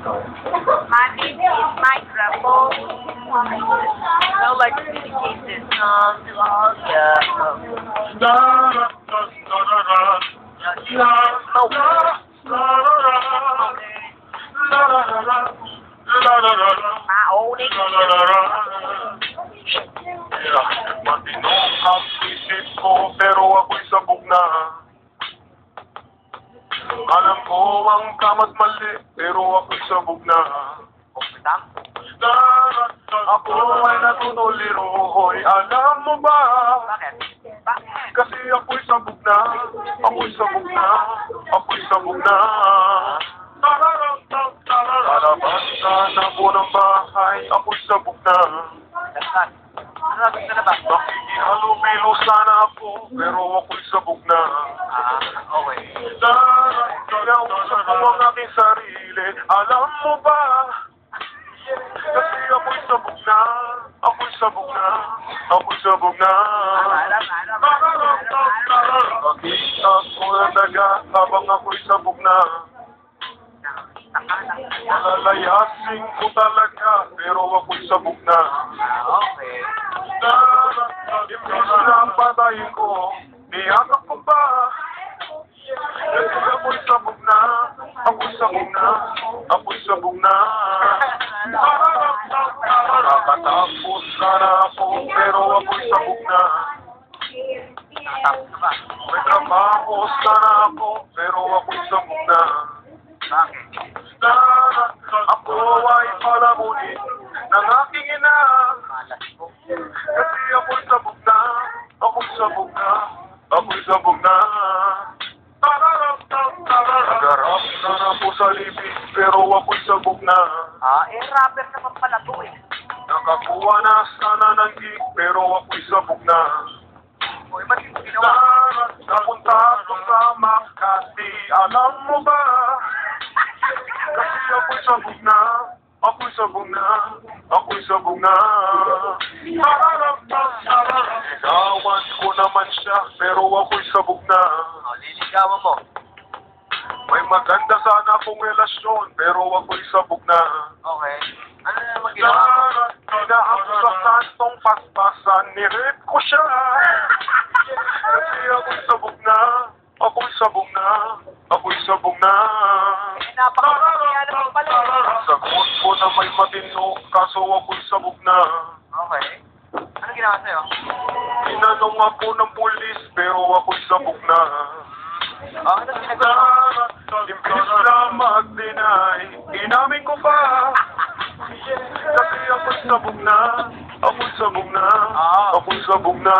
Monday is microphone. No like communication. Matinong ang isip ko pero ako'y sabog na. Alam ko ang tama't mali pero ako'y sabog na. Ako ay natutuliro, hoy, alam mo ba? Bakit? Kasi ako'y sabog na, ako'y sabog na, ako'y sabog na. Lalabas na po ng bahay, ako'y sabog na. Ano na ba? Makikihalo-pilo sana ako, pero ako'y sabog na. Okay. Kinausap ko ang aking sarili, alam mo ba? Kasi ako'y sabog na, ako'y sabog na, ako'y sabog na. Bakit ako nadaga habang ako'y sabog na? Malalayasin ko talaga, pero ako'y sabog na. Okay. Imbis na patayin ko, niyakap ko pa. Kasi ako'y sabog na, ako'y sabog na, ako'y sabog na. Nakatapos sana ako, pero ako'y sabog na. May trabaho sana ako, pero ako'y sabog na. Bakit? Ako ay palamunin ng aking ina. Kasi ako'y sabog na, ako'y sabog na, ako'y sabog na. Nagarap sana po sa libig, pero ako'y sabog na. Rapper naman pala to eh. Nakakuha na sana ng gig, pero ako'y sabog na. Uy, ba't hindi ginawa? Napunta ako sa Makati, alam mo ba? Kasi ako'y sabog na, ako'y sabog na, ako'y sabog na. Ligawan ko naman siya, pero ako'y sabog na. Liligawan mo. May maganda sana akong relasyon, pero ako'y sabog na. Okay. Ano na naman ginawa mo? Na ako sa santong paspasan, nirip ko siya. Kasi ako'y sabog na, ako'y sabog na, ako'y sabog na. Napakakaya naman pala. Sagot ko na may matino, kaso ako'y sabog na. Okay. Ano ginawa sa'yo? Tinanong ako ng pulis, pero ako'y sabog na. Ano sinagot mo? Imbis na mag-deny, inamin ko pa. Kasi ako'y sabog na, ako'y sabog na, ako'y sabog na.